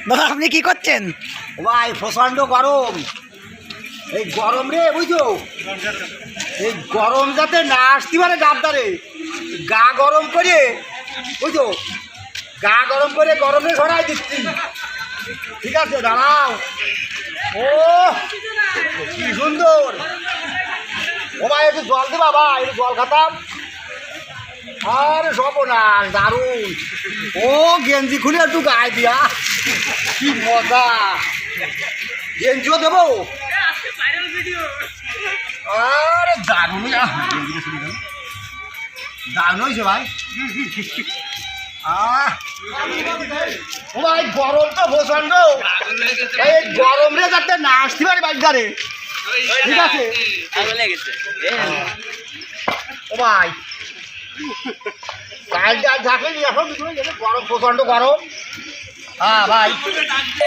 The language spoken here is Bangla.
দাদা আপনি কি করছেন? ভাই প্রচণ্ড গরম, এই গরম রে বুঝছো, এই গরম যাতে না আসতে পারে গাবদারে, গা গরম করে বুঝছো, গা গরম করে গরমে ছড়াই দিচ্ছি। ঠিক আছে দাঁড়াও। ও কি সুন্দর। ও ভাই একটু জল দে বাবা, একটু জল খাতাম। আরে সর্বনাশ, দারুণ। ও গেঞ্জি খুলে একটু গায়ে দিয়া, কি মজা। গেঞ্জিও দেবো। আরে দারুণ, দারুণ হয়েছে ভাই। ও ভাই গরম তো প্রচন্ড, এই গরম রে যাতে না আসতে পারে বাইকদারে। ঠিক আছে ও ভাই, কাজ থাকেনি এখন, গরম প্রচন্ড গরম। হ্যাঁ ভাই।